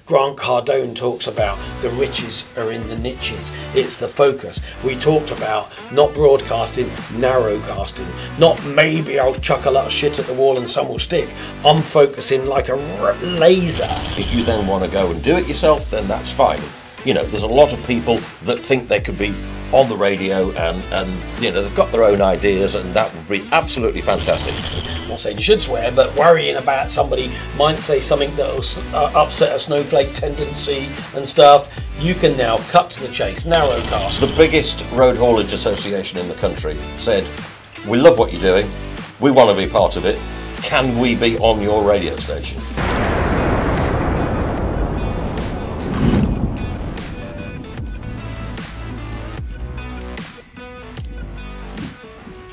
Grant Cardone talks about the riches are in the niches. It's the focus. We talked about not broadcasting, narrowcasting. Not maybe I'll chuck a lot of shit at the wall and some will stick. I'm focusing like a laser. If you then want to go and do it yourself, then that's fine. You know, there's a lot of people that think they could be on the radio and you know, they've got their own ideas, and that would be absolutely fantastic. I'm not saying you should swear, but worrying about somebody might say something that'll upset a snowflake tendency and stuff, you can now cut to the chase, narrowcast. The biggest road haulage association in the country said, we love what you're doing, we want to be part of it, can we be on your radio station?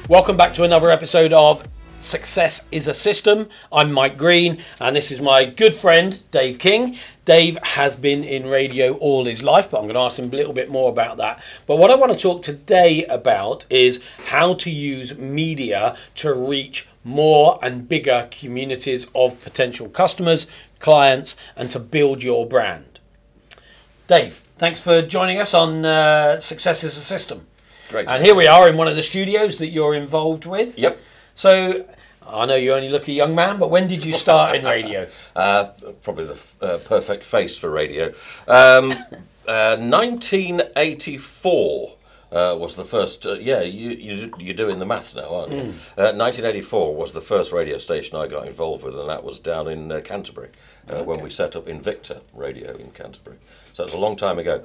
Welcome back to another episode of Success is a System. I'm Mike Greene, and this is my good friend Dave King. Dave has been in radio all his life, but I'm going to ask him a little bit more about that. But what I want to talk today about is how to use media to reach more and bigger communities of potential customers, clients, and to build your brand. Dave, thanks for joining us on Success is a System. Great. And here we are in one of the studios that you're involved with. Yep. So, I know you only look a young man, but when did you start in radio? Probably the perfect face for radio. 1984 was the first. You're doing the maths now, aren't you? 1984 was the first radio station I got involved with, and that was down in Canterbury, when we set up Invicta Radio in Canterbury. So it was a long time ago.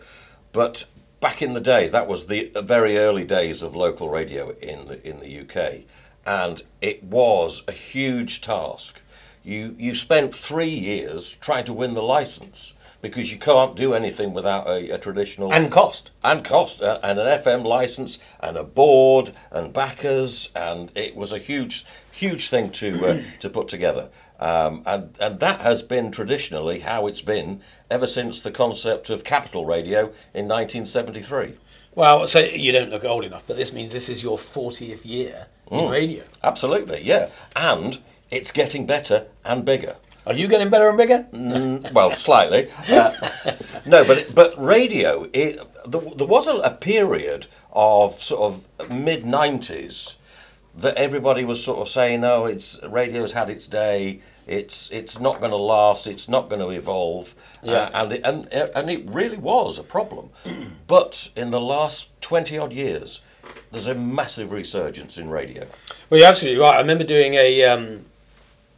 But back in the day, that was the very early days of local radio in the UK, and it was a huge task. You spent 3 years trying to win the license, because you can't do anything without a traditional And cost, and an FM license and a board and backers, and it was a huge thing to put together. And that has been traditionally how it's been ever since the concept of capital radio in 1973. well, so you don't look old enough, but this means this is your 40th year in radio. Absolutely, yeah. And it's getting better and bigger. Are you getting better and bigger? Well, slightly. No, but radio, there was a period of sort of mid-90s that everybody was sort of saying, "No, radio's had its day. It's not going to last. It's not going to evolve." Yeah. And it really was a problem. But in the last 20 odd years, there's a massive resurgence in radio. Well, you're absolutely right. I remember doing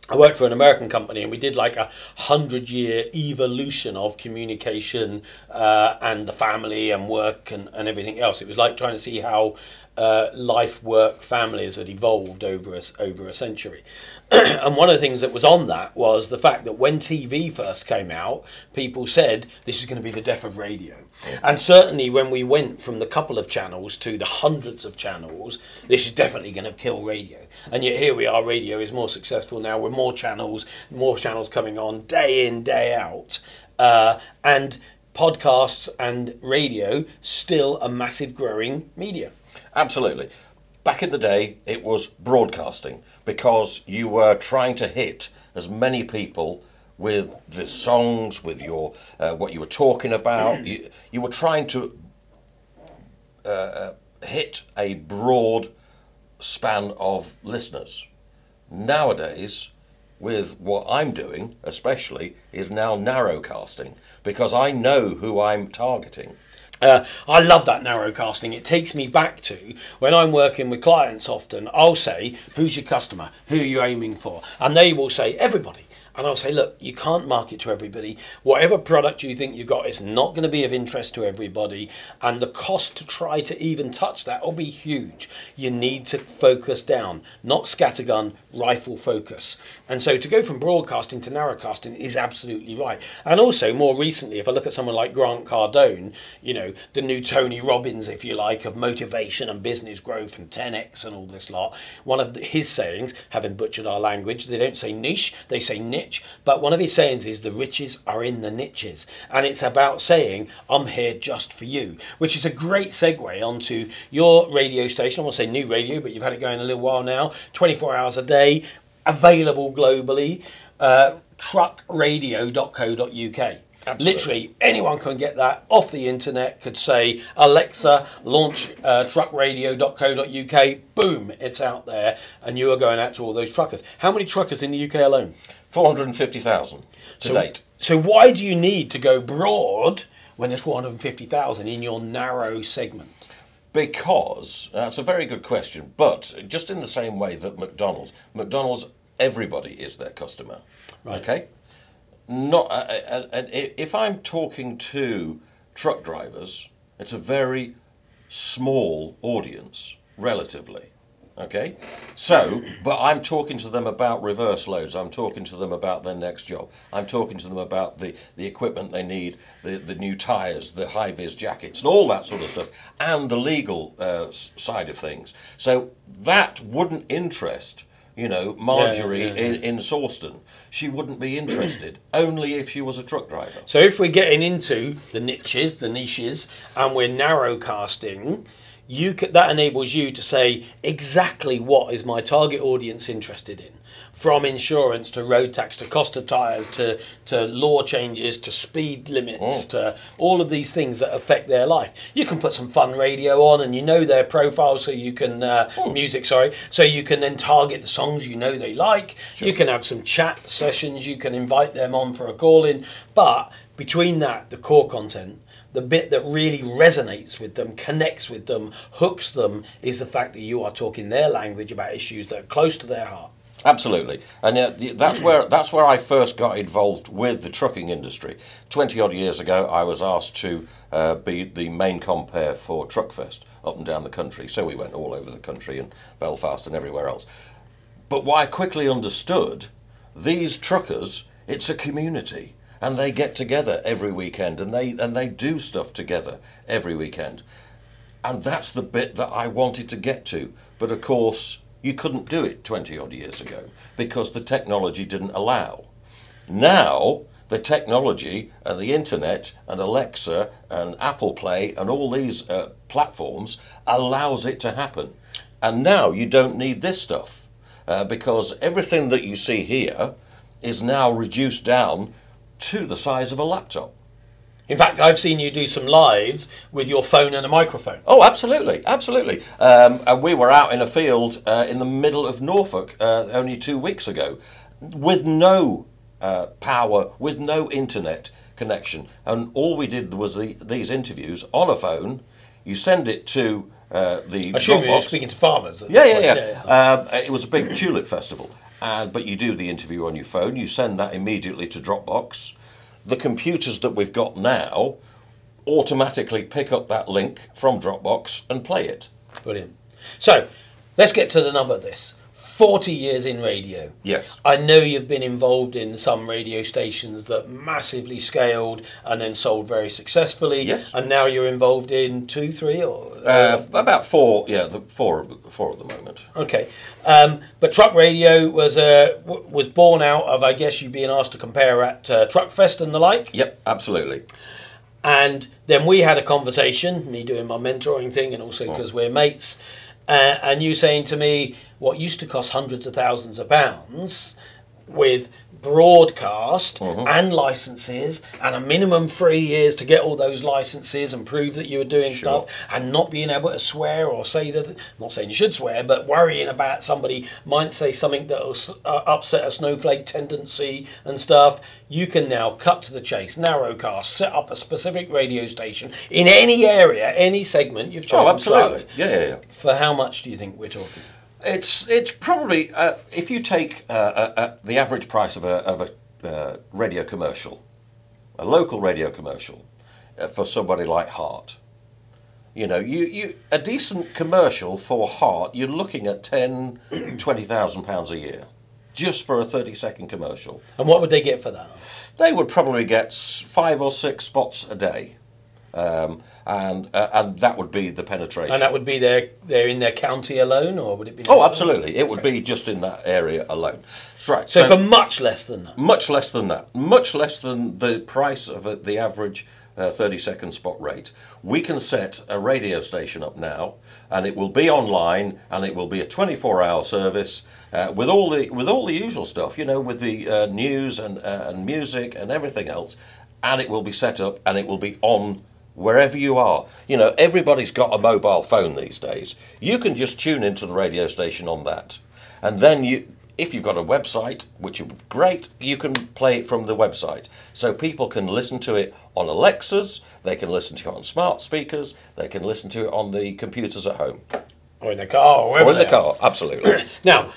I worked for an American company, and we did like 100-year evolution of communication and the family and work and everything else. It was like trying to see how life, work, families had evolved over a century. And one of the things that was on that was the fact that when TV first came out, people said this is going to be the death of radio. And certainly when we went from the couple of channels to the hundreds of channels, this is definitely going to kill radio. And yet here we are, radio is more successful now with more channels coming on day in, day out. And podcasts and radio still a massive growing media. Absolutely. Back in the day, it was broadcasting, because you were trying to hit as many people with the songs, with your what you were talking about. You were trying to hit a broad span of listeners. Nowadays, with what I'm doing, especially, is now narrowcasting, because I know who I'm targeting. I love that narrowcasting. It takes me back to when I'm working with clients often, I'll say, who's your customer? Who are you aiming for? And they will say, everybody. And I'll say, look, you can't market to everybody. Whatever product you think you've got is not going to be of interest to everybody. And the cost to try to even touch that will be huge. You need to focus down, not scattergun, rifle focus. And so to go from broadcasting to narrowcasting is absolutely right. And also more recently, if I look at someone like Grant Cardone, you know, the new Tony Robbins, if you like, of motivation and business growth and 10x and all this lot, one of his sayings, having butchered our language, they don't say niche, they say niche. But one of his sayings is the riches are in the niches, and it's about saying I'm here just for you, which is a great segue onto your radio station. I want to say new radio, but you've had it going a little while now, 24 hours a day, available globally, truckradio.co.uk. Absolutely. Literally, anyone can get that off the internet, could say, Alexa, launch truckradio.co.uk, boom, it's out there, and you are going out to all those truckers. How many truckers in the UK alone? 450,000 to date. So why do you need to go broad when there's 450,000 in your narrow segment? Because, that's a very good question, but just in the same way that McDonald's, everybody is their customer. Right. Okay? Not, and if I'm talking to truck drivers, it's a very small audience, relatively. Okay? So, but I'm talking to them about reverse loads, I'm talking to them about their next job, I'm talking to them about the equipment they need, the new tyres, the high-vis jackets, and all that sort of stuff, and the legal side of things. So that wouldn't interest, Marjorie in Sawston. She wouldn't be interested, only if she was a truck driver. So if we're getting into the niches, and we're narrow casting, that enables you to say exactly what is my target audience interested in, from insurance to road tax to cost of tyres to law changes to speed limits to all of these things that affect their life. You can put some fun radio on, and their profile, so you can so you can then target the songs they like. Sure. You can have some chat sessions. You can invite them on for a call in. But between that, the core content, the bit that really resonates with them, connects with them, hooks them, is the fact that you are talking their language about issues that are close to their heart. Absolutely, and that's where I first got involved with the trucking industry. 20 odd years ago, I was asked to be the main compere for Truckfest up and down the country. So we went all over the country and Belfast and everywhere else. But what I quickly understood, these truckers, it's a community. And they get together every weekend, and they do stuff together every weekend. And that's the bit that I wanted to get to. But of course, you couldn't do it 20 odd years ago because the technology didn't allow. Now, the technology and the internet and Alexa and Apple Play and all these platforms allows it to happen. And now you don't need this stuff because everything that you see here is now reduced down to the size of a laptop. In fact, I've seen you do some lives with your phone and a microphone. Oh, absolutely, absolutely. And we were out in a field in the middle of Norfolk only 2 weeks ago with no power, with no internet connection. And all we did was these interviews on a phone. You send it to the I assume Dropbox. you were speaking to farmers. Yeah. It was a big tulip festival. But you do the interview on your phone, you send that immediately to Dropbox. The computers that we've got now automatically pick up that link from Dropbox and play it. Brilliant. So, let's get to the nub of this. 40 years in radio. Yes. I know you've been involved in some radio stations that massively scaled and then sold very successfully. Yes. And now you're involved in 2, 3 or... about 4, four at the moment. Okay. But truck radio was born out of, I guess, you being asked to compare at Truckfest and the like? Yep, absolutely. And then we had a conversation, me doing my mentoring thing and also because we're mates, and you saying to me what used to cost hundreds of thousands of pounds with broadcast and licenses and a minimum 3 years to get all those licenses and prove that you were doing stuff and not being able to swear or say that, I'm not saying you should swear, but worrying about somebody might say something that will upset a snowflake tendency and stuff. You can now cut to the chase, narrowcast, set up a specific radio station in any area, any segment you've chosen. Oh, absolutely. Yeah. For how much do you think we're talking? It's probably, if you take the average price of a radio commercial, a local radio commercial, for somebody like Hart, a decent commercial for Hart, you're looking at £20,000 a year, just for a 30-second commercial. And what would they get for that? They would probably get 5 or 6 spots a day. And that would be the penetration. And that would be they're in their county alone, or would it be? Oh, absolutely. It would be just in that area alone. That's right. So for much less than that. Much less than that. Much less than the price of the average 30-second spot rate. We can set a radio station up now, and it will be online, and it will be a 24-hour service with all the usual stuff. With the news and music and everything else. and it will be set up, and it will be on wherever you are. You know, everybody's got a mobile phone these days. You can just tune into the radio station on that. And then if you've got a website, which is great, you can play it from the website. So people can listen to it on Alexas, they can listen to it on smart speakers, they can listen to it on the computers at home. Or in the car. Or in the car, absolutely. Now,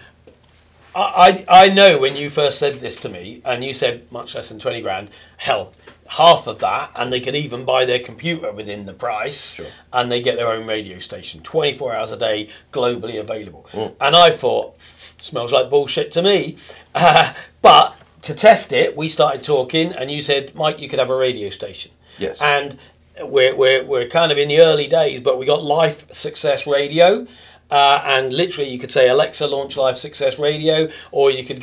I know when you first said this to me, and you said much less than 20 grand, hell, half of that, and they could even buy their computer within the price, Sure. and they get their own radio station, 24 hours a day, globally available. And I thought, smells like bullshit to me. But to test it, we started talking, and you said, Mike, you could have a radio station. Yes. And we're kind of in the early days, but we got Life Success Radio. And literally, you could say Alexa launch Live Success Radio, or you could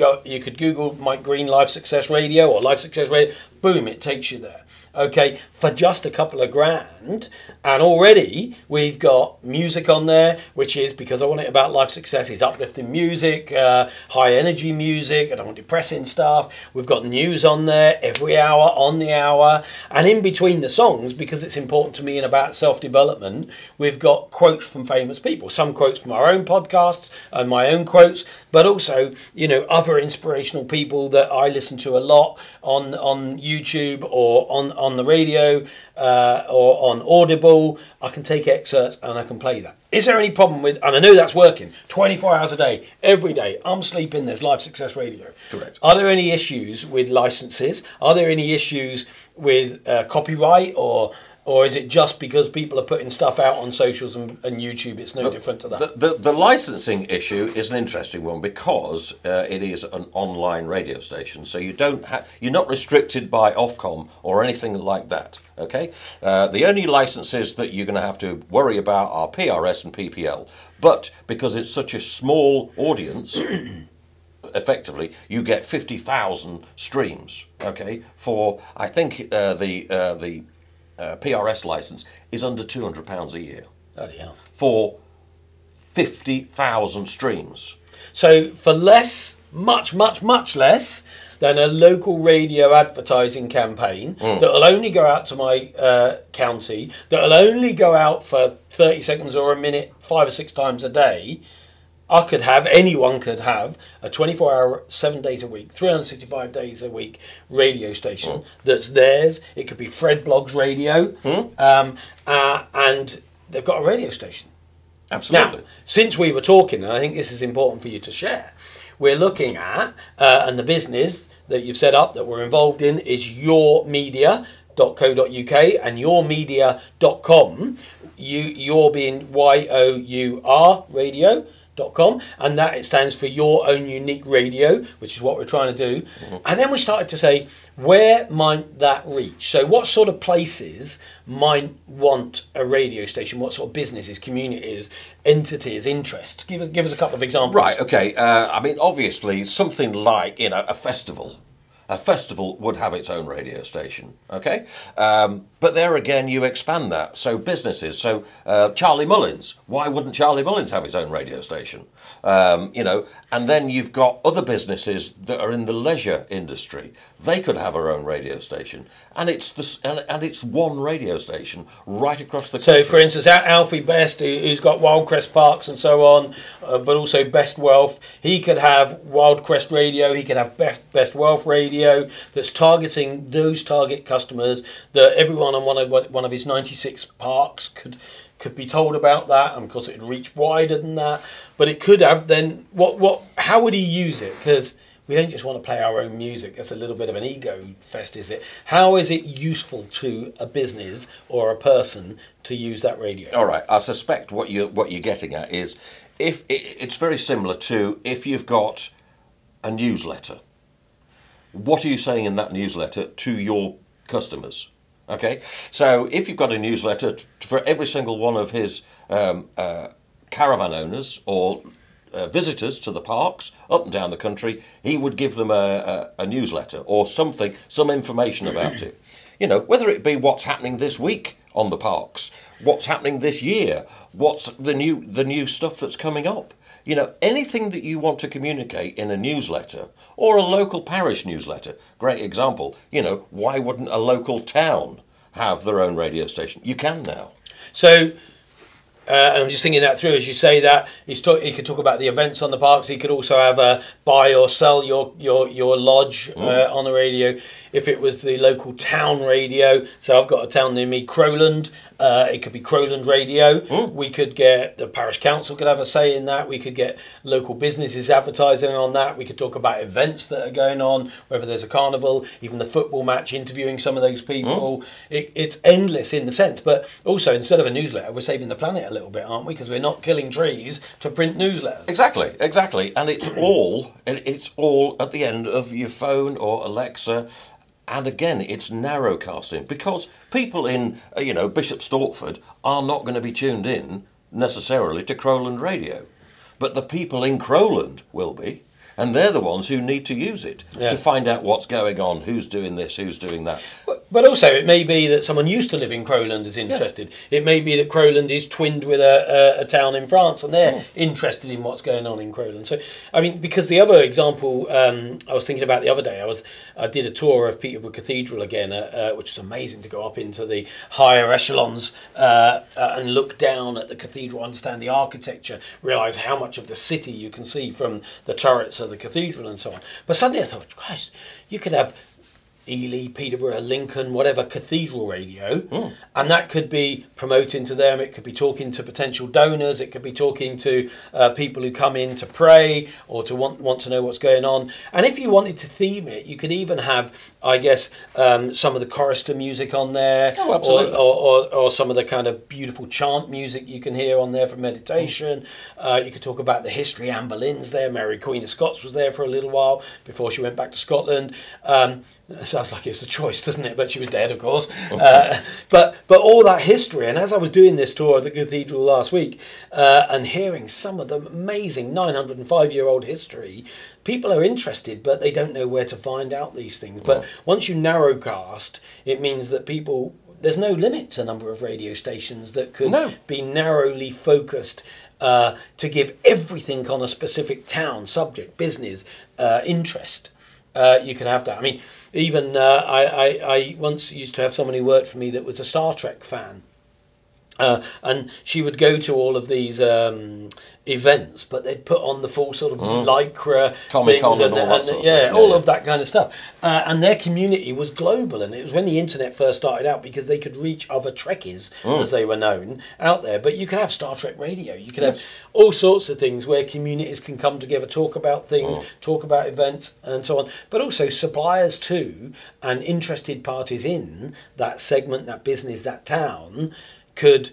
Google Mike Greene Live Success Radio or Live Success Radio. Boom, it takes you there. Okay, for just a couple of grand, and already we've got music on there, which is because I want it about life success. It's uplifting music, high energy music. I don't want depressing stuff. We've got news on there every hour, on the hour, and in between the songs, because it's important to me and about self-development, we've got quotes from famous people. Some quotes from our own podcasts and my own quotes, but also, you know, other inspirational people that I listen to a lot on YouTube or on the radio or on Audible. I can take excerpts and I can play that. Is there any problem with, and I know that's working, 24 hours a day, every day, I'm sleeping, there's Live Success Radio. Correct. Are there any issues with licenses? Are there any issues with copyright, or is it just because people are putting stuff out on socials and YouTube? It's no different to that. The licensing issue is an interesting one because it is an online radio station, so you're not restricted by Ofcom or anything like that. Okay, the only licenses that you're going to have to worry about are PRS and PPL. But because it's such a small audience, effectively you get 50,000 streams. Okay, for I think the PRS license is under £200 a year. Bloody hell. For 50,000 streams. So for less, much less than a local radio advertising campaign that will only go out to my county, that will only go out for 30 seconds or a minute 5 or 6 times a day, anyone could have a 24-hour, 7 days a week, 365 days a week radio station that's theirs. It could be Fred Blogs Radio, and they've got a radio station. Absolutely. Now, since we were talking, and I think this is important for you to share, we're looking at, and the business that you've set up that we're involved in is yourmedia.co.uk and yourmedia.com. You're being YOUR radio.com, and that it stands for your own unique radio, which is what we're trying to do. And then we started to say, where might that reach? So what sort of places might want a radio station? What sort of businesses, communities, entities, interests? Give us a couple of examples. Right, okay. I mean, obviously, something like, a festival. A festival would have its own radio station, okay? But there again, you expand that. So businesses, Charlie Mullins. Why wouldn't Charlie Mullins have his own radio station? And then you've got other businesses that are in the leisure industry. They could have their own radio station, and it's one radio station right across the country. So, for instance, Alfie Best, who's got Wildcrest Parks and so on, but also Best Wealth, he could have Wildcrest Radio. He could have Best Wealth Radio that's targeting those target customers that everyone on one of his 96 parks could be told about that, and of course it'd reach wider than that. But it could have then how would he use it? Because we don't just want to play our own music. That's a little bit of an ego fest, is it? How is it useful to a business or a person to use that radio? All right, I suspect what you're getting at is if it's very similar to if you've got a newsletter. What are you saying in that newsletter to your customers? Okay, so if you've got a newsletter for every single one of his caravan owners or visitors to the parks up and down the country, he would give them a newsletter or some information about it. Whether it be what's happening this week on the parks, what's happening this year, what's the new stuff that's coming up. You know, anything that you want to communicate in a newsletter or a local parish newsletter, great example, you know, why wouldn't a local town have their own radio station? You can now. So, I'm just thinking that through as you say that. He could talk about the events on the parks. He could also have a buy or sell your lodge on the radio. If it was the local town radio, so I've got a town near me, Crowland. It could be Crowland Radio. We could get the parish council could have a say in that. We could get local businesses advertising on that. We could talk about events that are going on, whether there's a carnival, even the football match, interviewing some of those people. It's endless in the sense, but also instead of a newsletter, we're saving the planet a little bit, aren't we? Because we're not killing trees to print newsletters. Exactly, and it's all at the end of your phone or Alexa. And again, it's narrowcasting because people in, Bishop Stortford are not going to be tuned in necessarily to Crowland Radio. But the people in Crowland will be. And they're the ones who need to use it to find out what's going on, who's doing this, who's doing that. But also, it may be that someone used to live in Crowland is interested. Yeah. It may be that Crowland is twinned with a town in France, and they're interested in what's going on in Crowland. So, I mean, because the other example I was thinking about the other day, I did a tour of Peterborough Cathedral again, which is amazing to go up into the higher echelons and look down at the cathedral, understand the architecture, realise how much of the city you can see from the turrets of the cathedral and so on. But suddenly I thought, Christ, you could have Ely, Peterborough, Lincoln, whatever, cathedral radio, and that could be promoting to them. It could be talking to potential donors. It could be talking to people who come in to pray or to want to know what's going on. And if you wanted to theme it, you could even have, I guess, some of the chorister music on there, or some of the kind of beautiful chant music you can hear on there for meditation. You could talk about the history. Anne Boleyn's there. Mary Queen of Scots was there for a little while before she went back to Scotland. Sounds like it was a choice, doesn't it? But she was dead, of course. But all that history, and as I was doing this tour of the cathedral last week and hearing some of the amazing 905-year-old history, people are interested, but they don't know where to find out these things. But once you narrowcast, it means that people, there's no limit to number of radio stations that could be narrowly focused to give everything on a specific town, subject, business, interest. You can have that. I mean, even I once used to have someone who worked for me that was a Star Trek fan. And she would go to all of these events, but they'd put on the full sort of lycra Comic-Con things and all that sort of stuff. all of that kind of stuff. And their community was global, and it was when the internet first started out because they could reach other Trekkies, as they were known, out there. But you could have Star Trek radio. You could have all sorts of things where communities can come together, talk about things, talk about events, and so on. But also suppliers too, and interested parties in that segment, that business, that town, could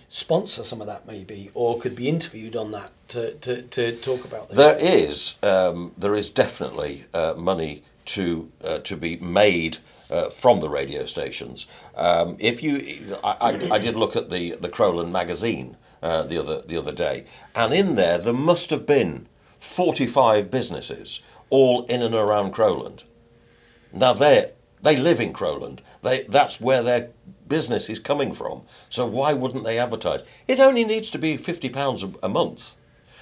sponsor some of that maybe, or could be interviewed on that to talk about this. There is definitely money to be made from the radio stations. I did look at the Crowland magazine the other day, and in there must have been 45 businesses all in and around Crowland. Now they live in Crowland. That's where their business is coming from. So why wouldn't they advertise? It only needs to be £50 a month.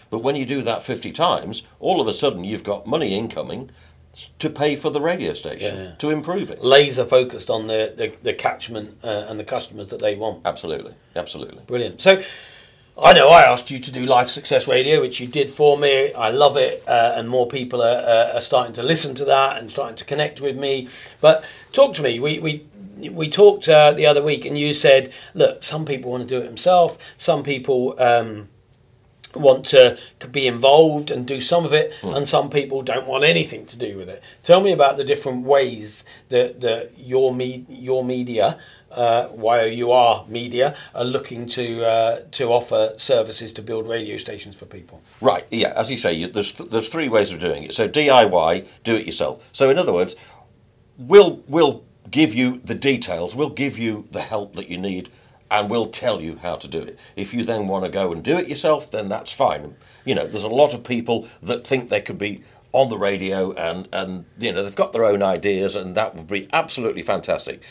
But when you do that 50 times, all of a sudden you've got money incoming to pay for the radio station, to improve it. Laser focused on the catchment and the customers that they want. Absolutely. Brilliant. So I know I asked you to do Life Success Radio, which you did for me. I love it, and more people are starting to listen to that and starting to connect with me. But talk to me. We talked the other week, and you said, look, some people want to do it themselves. Some people want to be involved and do some of it, and some people don't want anything to do with it. Tell me about the different ways that your media, YOUR media, are looking to offer services to build radio stations for people. Right, yeah, as you say, there's three ways of doing it. So DIY, do it yourself. So in other words, we'll give you the details, we'll give you the help that you need, and we'll tell you how to do it. If you then want to go and do it yourself, then that's fine. You know, there's a lot of people that think they could be on the radio and you know, they've got their own ideas, and that would be absolutely fantastic.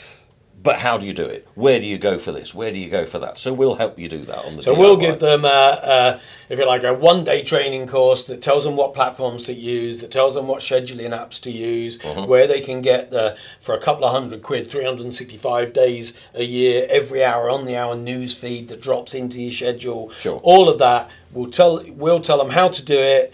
But how do you do it? Where do you go for this? Where do you go for that? So we'll help you do that on the So DIY. we'll give them, if you like, a one-day training course that tells them what platforms to use, that tells them what scheduling apps to use, where they can get for a couple of £100, 365 days a year, every hour on the hour news feed that drops into your schedule. Sure. All of that, we'll tell them how to do it.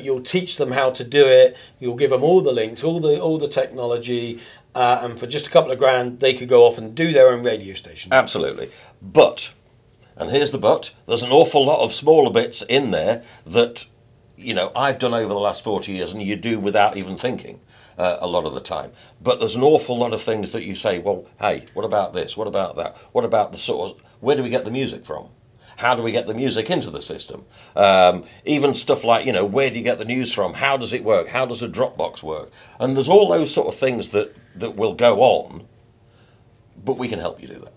You'll teach them how to do it. You'll give them all the links, all the technology. And for just a couple of grand, they could go off and do their own radio station. Absolutely. But, and here's the but, there's an awful lot of smaller bits in there that, I've done over the last 40 years and you do without even thinking a lot of the time. But there's an awful lot of things that you say, well, hey, what about this? What about that? What about the sort of, where do we get the music from? How do we get the music into the system? Even stuff like, where do you get the news from? How does it work? How does a Dropbox work? And there's all those sort of things that will go on, but we can help you do that.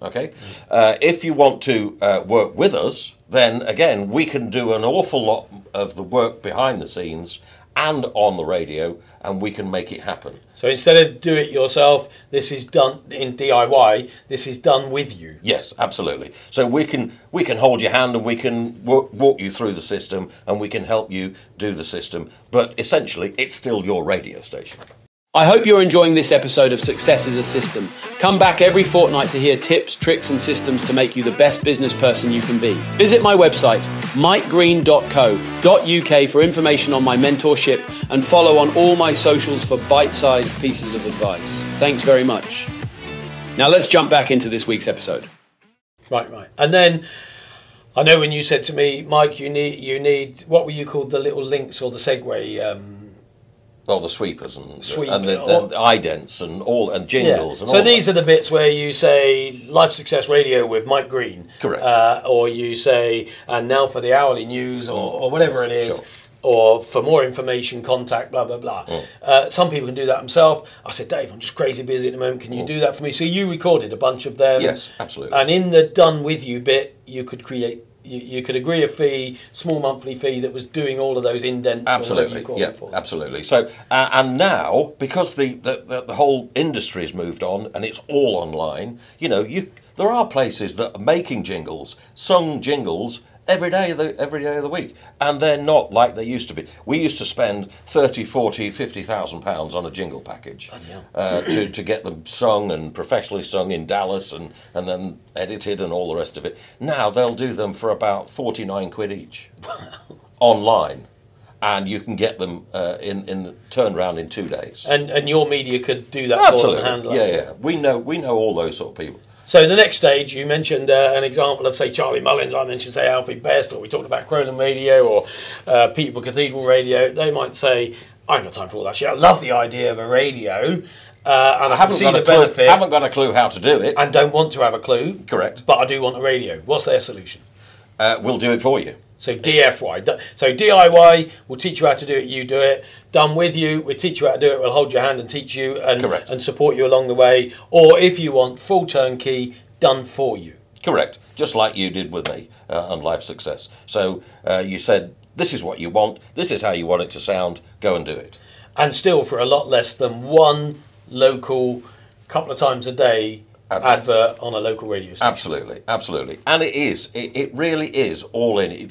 Okay? If you want to work with us, then again, we can do an awful lot of the work behind the scenes and on the radio, and we can make it happen. So instead of do it yourself, this is done in DIY, this is done with you. Yes, absolutely. So we can hold your hand and we can walk you through the system and we can help you do the system. But essentially, it's still your radio station. I hope you're enjoying this episode of Success is a System. Come back every fortnight to hear tips, tricks and systems to make you the best business person you can be. Visit my website, mikegreene.co.uk for information on my mentorship and follow on all my socials for bite-sized pieces of advice. Thanks very much. Now let's jump back into this week's episode. Right. And then, I know when you said to me, Mike, you need what were you called, the little links or the segue? Well, the sweepers and the idents and jingles and all. So these are the bits where you say Life Success Radio with Mike Greene. Correct. Or you say, and now for the hourly news or whatever it is. Sure. Or for more information, contact, blah, blah, blah. Some people can do that themselves. I said, Dave, I'm just crazy busy at the moment. Can you do that for me? So you recorded a bunch of them. Yes, absolutely. And in the done with you bit, you could create... You could agree a fee, small monthly fee that was doing all of those indents. Absolutely, absolutely. So, and now because the whole industry's moved on and it's all online, there are places that are making jingles, sung jingles every day of the week, and they're not like they used to be. We used to spend 30, 40, 50,000 pounds on a jingle package to get them sung and professionally sung in Dallas and then edited and all the rest of it. Now they'll do them for about 49 quid each online, and you can get them in turned around in 2 days. And your media could do that Absolutely. for them and handle it. it. Yeah. We know all those sort of people. So the next stage, you mentioned an example of, say, Charlie Mullins. I mentioned, say, Alfie Best, or we talked about Crowland Radio or Peterborough Cathedral Radio. They might say, I ain't got time for all that shit. I love the idea of a radio, and I can see the benefit. Haven't got a clue how to do it. And don't want to have a clue. Correct. But I do want a radio. What's their solution? We'll do it for you. So DFY. So DIY, we'll teach you how to do it, you do it. Done with you, we'll teach you how to do it, we'll hold your hand and teach you and support you along the way. Or if you want, full turnkey, done for you. Correct. Just like you did with me on Life Success. So you said, this is what you want, this is how you want it to sound, go and do it. And still for a lot less than one local, couple of times a day, advert on a local radio station. Absolutely. And it really is all in it.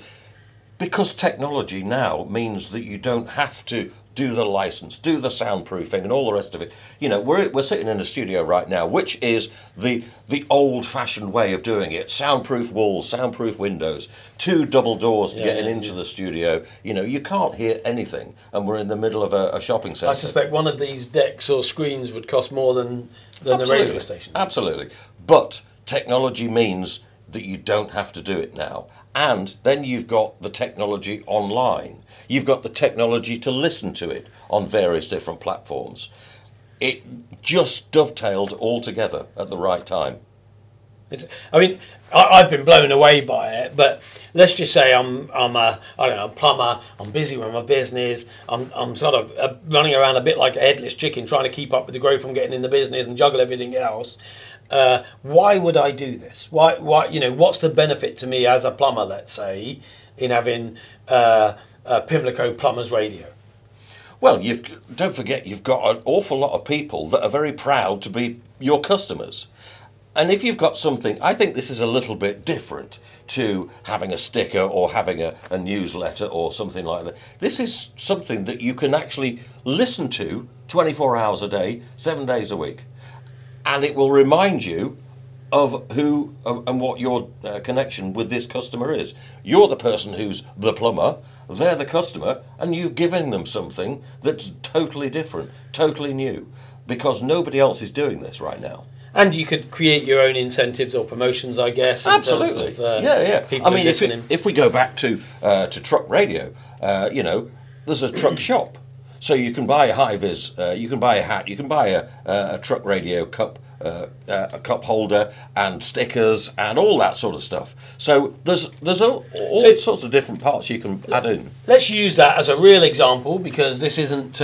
Because technology now means that you don't have to do the license, do the soundproofing and all the rest of it. We're sitting in a studio right now, which is the old-fashioned way of doing it. Soundproof walls, soundproof windows, 2 double doors to get into the studio. You can't hear anything, and we're in the middle of a shopping centre. I suspect one of these decks or screens would cost more than the radio station. Absolutely. But technology means that you don't have to do it now. And then you've got the technology online. You've got the technology to listen to it on various different platforms. It just dovetailed all together at the right time. I've been blown away by it, but let's just say I'm a plumber, I'm busy with my business, I'm sort of running around a bit like a headless chicken trying to keep up with the growth I'm getting in the business and juggle everything else. Why would I do this? Why? What's the benefit to me as a plumber, let's say, in having Pimlico Plumbers Radio? Well, don't forget you've got an awful lot of people that are very proud to be your customers. And if you've got something, I think this is a little bit different to having a sticker or having a newsletter or something like that. This is something that you can actually listen to 24 hours a day, 7 days a week. And it will remind you of who and what your connection with this customer is. You're the person who's the plumber, they're the customer, and you're giving them something that's totally different, totally new, because nobody else is doing this right now. And you could create your own incentives or promotions, I guess. Absolutely. In terms of, I mean, if we go back to truck radio, there's a truck shop. So you can buy a high-vis, you can buy a hat, you can buy a truck radio cup, a cup holder and stickers and all that sort of stuff. So there's all sorts of different parts you can add in. Let's use that as a real example, because this isn't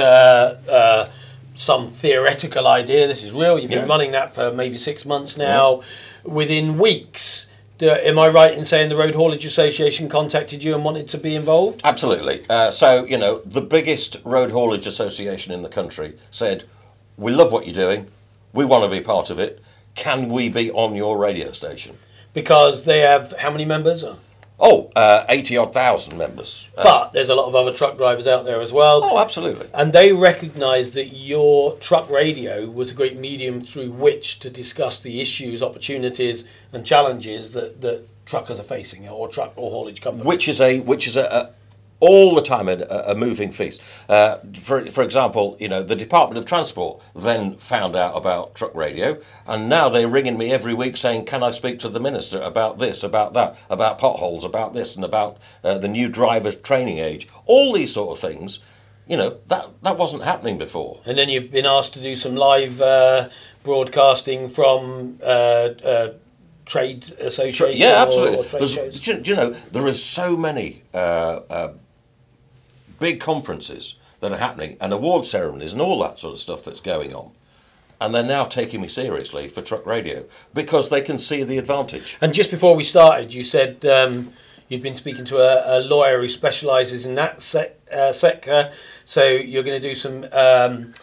some theoretical idea. This is real. You've been running that for maybe 6 months now. Within weeks, am I right in saying the Road Haulage Association contacted you and wanted to be involved? Absolutely. So, the biggest road haulage association in the country said, we love what you're doing. We want to be part of it. Can we be on your radio station? Because they have how many members? 80-odd thousand members. But there's a lot of other truck drivers out there as well. Oh, absolutely. And they recognised that your truck radio was a great medium through which to discuss the issues, opportunities and challenges that truckers are facing, or truck or haulage companies. Which is a all the time a moving feast. For example, the Department of Transport then found out about truck radio, and now they're ringing me every week saying, can I speak to the Minister about this, about that, about potholes, about this, and about the new driver training age. All these sort of things, that wasn't happening before. And then you've been asked to do some live broadcasting from trade associations. Yeah, absolutely. Or trade shows. There are so many big conferences that are happening and award ceremonies and all that sort of stuff that's going on. And they're now taking me seriously for truck radio because they can see the advantage. And just before we started, you said you'd been speaking to a lawyer who specialises in that sector. So you're going to do some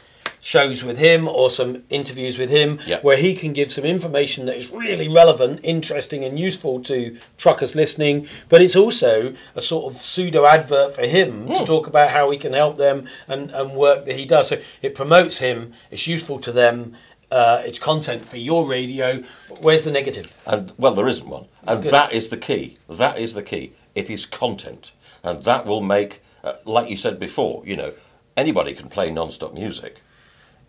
shows with him or some interviews with him where he can give some information that is really relevant, interesting and useful to truckers listening, but it's also a sort of pseudo advert for him to talk about how he can help them and work that he does. So it promotes him, it's useful to them, it's content for your radio. Where's the negative? And well, there isn't one, and that is the key. That is the key. It is content, and that will make, like you said before, anybody can play non-stop music.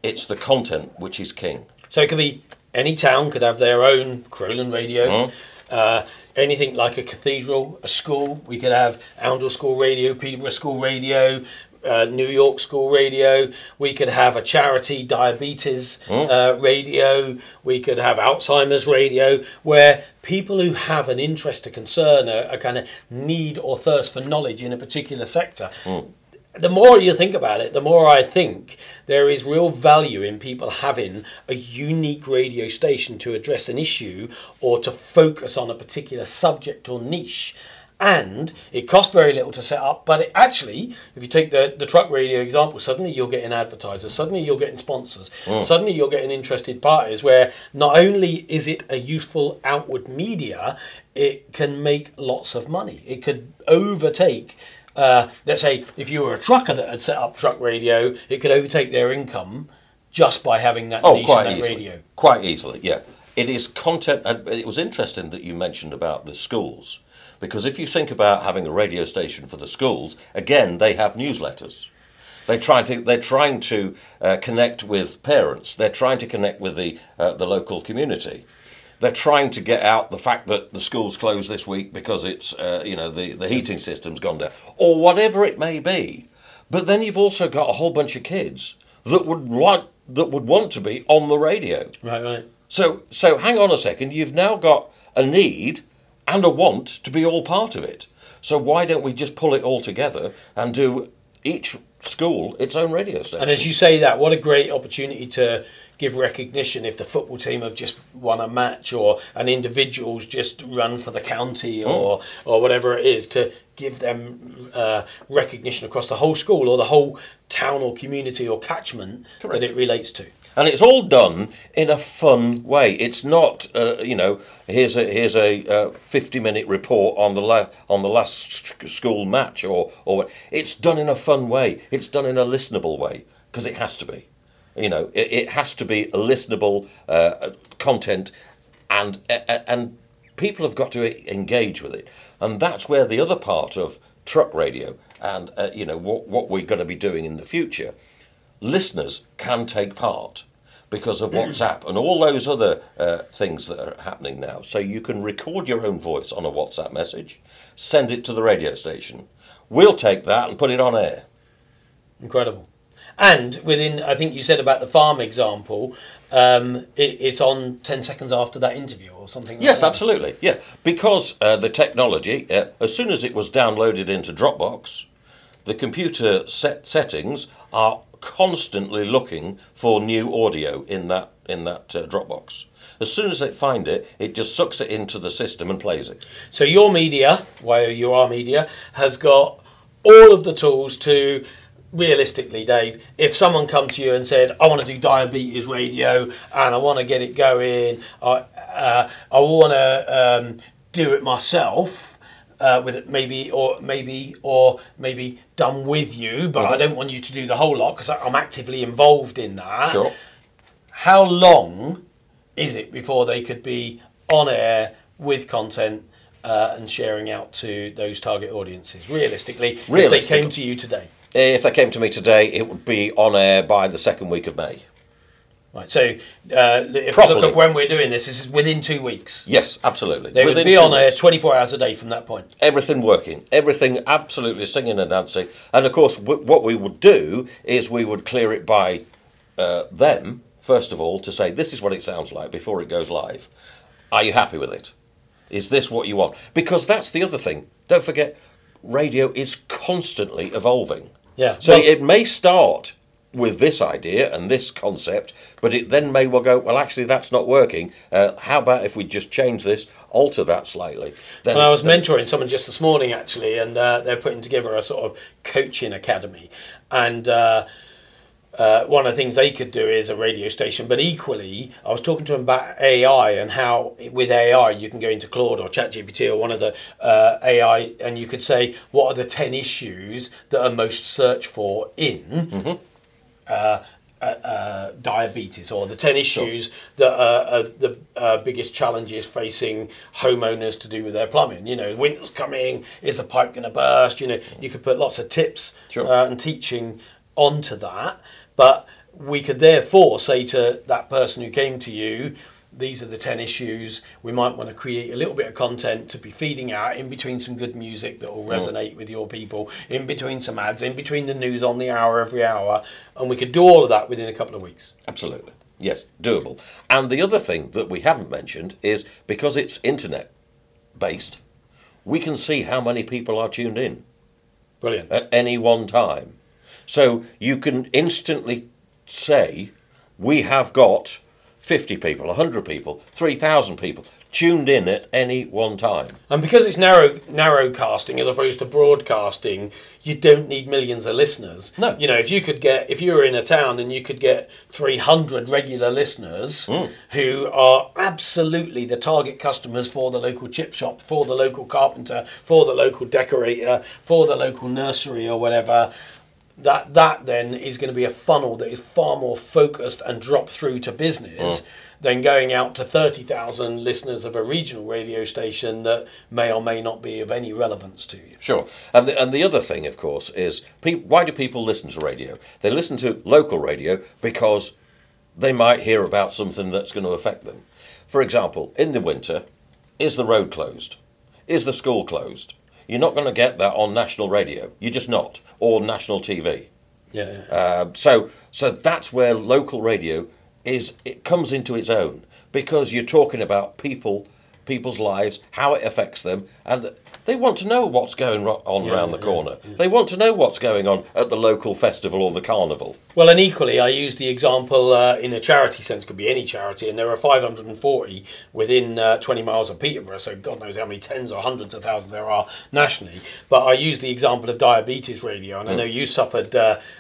It's the content which is king. So it could be any town could have their own Crowland radio. Anything like a cathedral, a school. We could have Oundle School Radio, Peterborough School Radio, New York School Radio. We could have a charity diabetes radio. We could have Alzheimer's radio, where people who have an interest, a concern, a kind of need or thirst for knowledge in a particular sector. The more you think about it, the more I think there is real value in people having a unique radio station to address an issue or to focus on a particular subject or niche. And it costs very little to set up, but it actually, if you take the truck radio example, suddenly you're getting advertisers, suddenly you're getting sponsors, suddenly you're getting interested parties, where not only is it a useful outward media, it can make lots of money. It could overtake... let's say if you were a trucker that had set up truck radio, it could overtake their income just by having that niche and that radio. Quite easily, yeah. It is content, and it was interesting that you mentioned about the schools, because if you think about having a radio station for the schools, again, they have newsletters. They're trying to connect with parents. They're trying to connect with the local community. They're trying to get out the fact that the school's closed this week because it's the heating system's gone down, or whatever it may be. But then you've also got a whole bunch of kids that would want to be on the radio. Right. So hang on a second. You've now got a need and a want to be all part of it. So why don't we just pull it all together and do each school its own radio station? And as you say that, what a great opportunity to give recognition if the football team have just won a match, or an individual's just run for the county, or whatever it is, to give them recognition across the whole school or the whole town or community or catchment that it relates to. And it's all done in a fun way. It's not, here's a 50-minute report on the last school match, or it's done in a fun way. It's done in a listenable way, because it has to be. It has to be a listenable content, and people have got to engage with it. And that's where the other part of truck radio and what we're going to be doing in the future, listeners can take part because of WhatsApp and all those other things that are happening now. So you can record your own voice on a WhatsApp message, send it to the radio station. We'll take that and put it on air. Incredible. And within, I think you said about the farm example, it's on 10 seconds after that interview or something like yes, that. Absolutely. Yeah, because the technology, as soon as it was downloaded into Dropbox, the computer settings are constantly looking for new audio in that Dropbox. As soon as they find it, it just sucks it into the system and plays it. So your media, YOUR media, has got all of the tools to, realistically, Dave, if someone come to you and said, I want to do diabetes radio and I want to get it going, I want to do it myself, with it maybe done with you, but I don't want you to do the whole lot because I'm actively involved in that. Sure. How long is it before they could be on air with content and sharing out to those target audiences? Realistically, if they came to you today. If they came to me today, it would be on air by the second week of May. Right, so if we look at when we're doing this is within 2 weeks. Yes, absolutely. They would be on air 24 hours a day from that point. Everything working, everything absolutely singing and dancing. And of course, what we would do is we would clear it by them, first of all, to say this is what it sounds like before it goes live. Are you happy with it? Is this what you want? Because that's the other thing. Don't forget, radio is constantly evolving. Yeah. So it may start with this idea and this concept, but it then may well go, well, actually, that's not working. How about if we just change this, alter that slightly? Then, I was mentoring someone just this morning, actually, and they're putting together a sort of coaching academy. And one of the things they could do is a radio station, but equally, I was talking to them about AI and how with AI you can go into Claude or ChatGPT or one of the AI, and you could say, what are the 10 issues that are most searched for in diabetes, or the 10 issues that are the biggest challenges facing homeowners to do with their plumbing. Winter's coming, is the pipe going to burst? You could put lots of tips and teaching onto that. But we could therefore say to that person who came to you, these are the 10 issues. We might want to create a little bit of content to be feeding out in between some good music that will resonate with your people, in between some ads, in between the news on the hour every hour. And we could do all of that within a couple of weeks. Absolutely. Yes, doable. And the other thing that we haven't mentioned is because it's internet based, we can see how many people are tuned in. Brilliant. At any one time. So you can instantly say, we have got 50 people, 100 people, 3,000 people tuned in at any one time. And because it's narrow casting as opposed to broadcasting, you don't need millions of listeners. No. If you were in a town and you could get 300 regular listeners who are absolutely the target customers for the local chip shop, for the local carpenter, for the local decorator, for the local nursery or whatever, that then is going to be a funnel that is far more focused and drop through to business than going out to 30,000 listeners of a regional radio station that may or may not be of any relevance to you. Sure. And the other thing, of course, is why do people listen to radio? They listen to local radio because they might hear about something that's going to affect them. For example, in the winter, is the road closed? Is the school closed? You're not going to get that on national radio. You're just not. Or national TV. Yeah. So that's where local radio it comes into its own, because you're talking about people's lives, how it affects them, and They want to know what's going on around the corner. They want to know what's going on at the local festival or the carnival. Well, and equally, I use the example in a charity sense, could be any charity, and there are 540 within 20 miles of Peterborough, so God knows how many tens or hundreds of thousands there are nationally. But I use the example of diabetes radio, and I know you suffered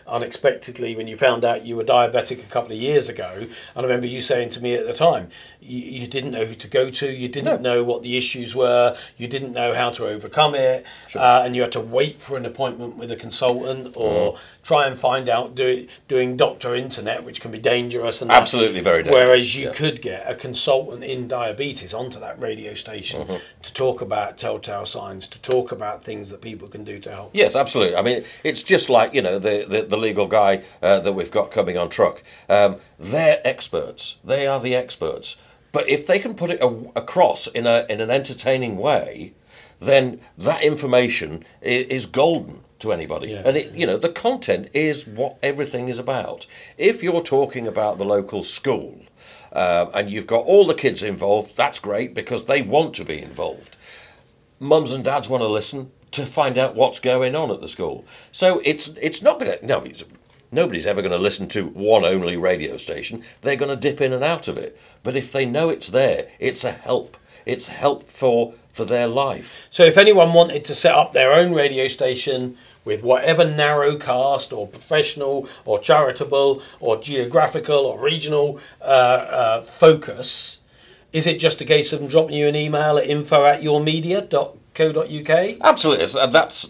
unexpectedly when you found out you were diabetic a couple of years ago, and I remember you saying to me at the time, you didn't know who to go to, you didn't know what the issues were, you didn't know how to overcome it, and you had to wait for an appointment with a consultant or try and find out doing doctor internet, which can be dangerous. And absolutely very dangerous. Whereas you could get a consultant in diabetes onto that radio station to talk about telltale signs, to talk about things that people can do to help. Yes, absolutely. I mean, it's just like, you know, the legal guy that we've got coming on truck. They're experts. They are the experts. But if they can put it across in an entertaining way, then that information is golden to anybody. And you know, the content is what everything is about. If you're talking about the local school and you've got all the kids involved, that's great because they want to be involved. Mums and dads want to listen to find out what's going on at the school. So it's not going to... Nobody's ever going to listen to one only radio station. They're going to dip in and out of it. But if they know it's there, it's a help. It's help for their life. So if anyone wanted to set up their own radio station with whatever narrowcast or professional or charitable or geographical or regional focus, is it just a case of them dropping you an email at info@yourmedia.co.uk? Absolutely. That's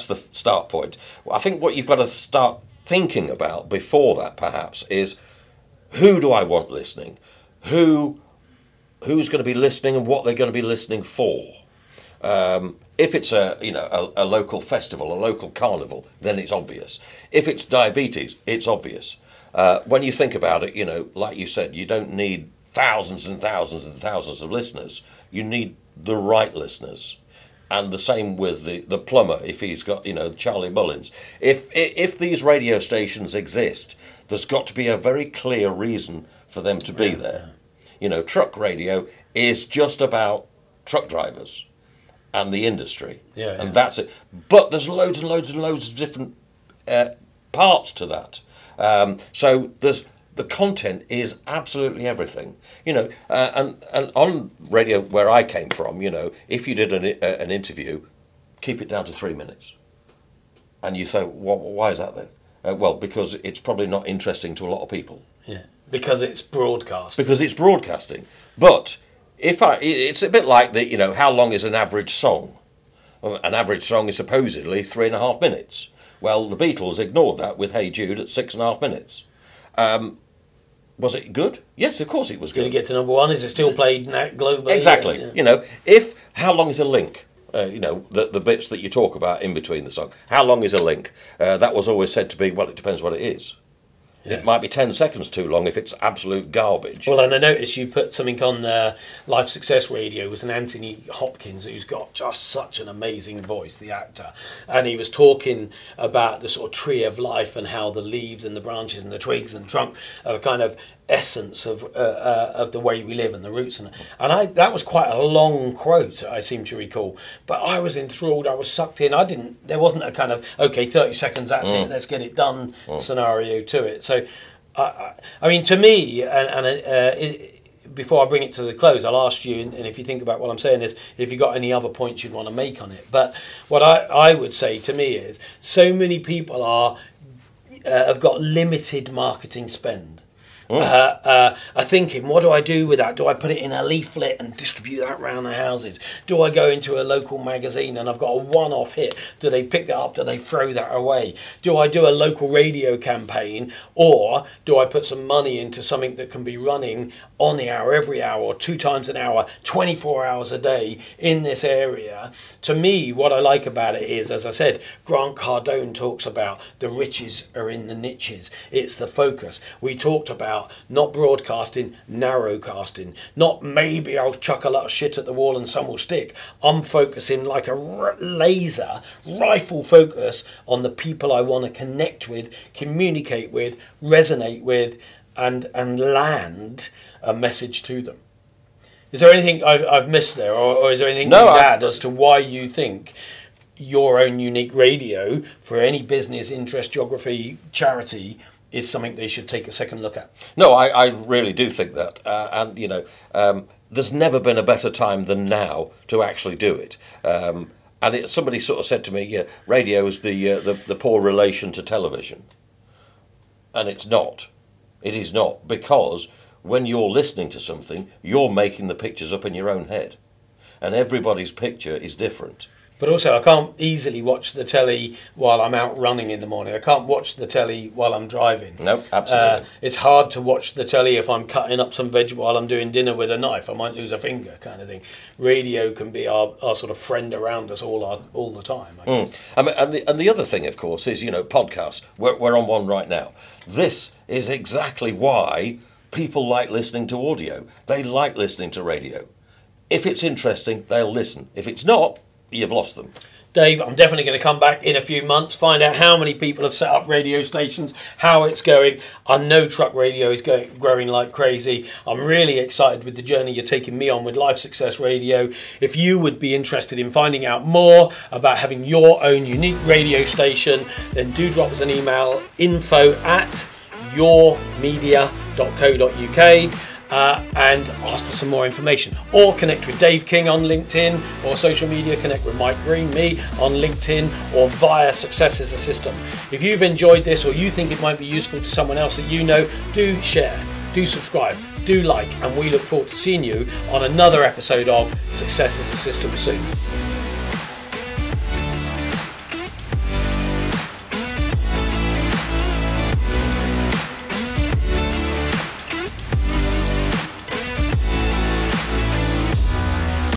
the start point. I think what you've got to start thinking about before that perhaps is, who do I want listening? Who's going to be listening and what they're going to be listening for? If it's a local festival, a local carnival, then it's obvious. If it's diabetes, it's obvious. When you think about it, you know, like you said, you don't need thousands and thousands and thousands of listeners. You need the right listeners. And the same with the plumber, if he's got, you know, Charlie Mullins. If these radio stations exist, there's got to be a very clear reason for them to be there. You know, truck radio is just about truck drivers and the industry. And that's it. But there's loads and loads and loads of different parts to that. So the content is absolutely everything, you know, and on radio where I came from, you know, if you did an interview, keep it down to 3 minutes. And you say, well, why is that then? Well, because it's probably not interesting to a lot of people. Yeah, because it's broadcast. Because it's broadcasting. But it's a bit like the, you know, how long is an average song? An average song is supposedly 3.5 minutes. Well, the Beatles ignored that with Hey Jude at 6.5 minutes. Was it good? Yes, of course it was good. Did it get to number one? Is it still played globally? Exactly. You know, how long is a link? You know, the bits that you talk about in between the song. How long is a link? That was always said to be, well, it depends what it is. It might be 10 seconds too long if it's absolute garbage. Well, and I noticed you put something on Life Success Radio. It was an Anthony Hopkins who's got just such an amazing voice, the actor. And he was talking about the sort of tree of life and how the leaves and the branches and the twigs and trunk are a kind of essence of the way we live and the roots. And that was quite a long quote, I seem to recall. But I was enthralled, I was sucked in. There wasn't a kind of, okay, 30 seconds, that's it, let's get it done scenario to it. So, I mean, to me, before I bring it to the close, I'll ask you, and if you think about what I'm saying, is if you've got any other points you'd want to make on it. But what I would say to me is, so many people have got limited marketing spend. Are thinking, what do I do with that? Do I put it in a leaflet and distribute that around the houses? Do I go into a local magazine and I've got a one-off hit? Do they pick that up? Do they throw that away? Do I do a local radio campaign, or do I put some money into something that can be running on the hour, every hour, or 2 times an hour, 24 hours a day in this area? To me, what I like about it is, as I said, Grant Cardone talks about the riches are in the niches. It's the focus. We talked about not broadcasting, narrowcasting. Not maybe I'll chuck a lot of shit at the wall and some will stick. I'm focusing like a laser, rifle focus on the people I want to connect with, communicate with, resonate with, and land a message to them. Is there anything I've missed there, or is there anything No, you'd add as to why you think your own unique radio for any business, interest, geography, charity is something they should take a second look at? No, I really do think that. And, you know, there's never been a better time than now to actually do it. And somebody sort of said to me, yeah, radio is the poor relation to television. And it's not. It is not, because when you're listening to something, you're making the pictures up in your own head. And everybody's picture is different. But also, I can't easily watch the telly while I'm out running in the morning. I can't watch the telly while I'm driving. No, absolutely. It's hard to watch the telly if I'm cutting up some veg while I'm doing dinner with a knife. I might lose a finger, kind of thing. Radio can be our sort of friend around us all the time. I guess. I mean, and the other thing, of course, is, you know, podcasts. We're on one right now. This is exactly why people like listening to audio. They like listening to radio. If it's interesting, they'll listen. If it's not, you've lost them. Dave, I'm definitely going to come back in a few months, find out how many people have set up radio stations, how it's going. I know truck radio is growing like crazy. I'm really excited with the journey you're taking me on with Life Success Radio. If you would be interested in finding out more about having your own unique radio station, then do drop us an email, info@yourmedia.co.uk. And ask for some more information, or connect with Dave King on LinkedIn, or social media, connect with Mike Greene, me, on LinkedIn, or via Success is a System. If you've enjoyed this, or you think it might be useful to someone else that you know, do share, do subscribe, do like, and we look forward to seeing you on another episode of Success is a System soon.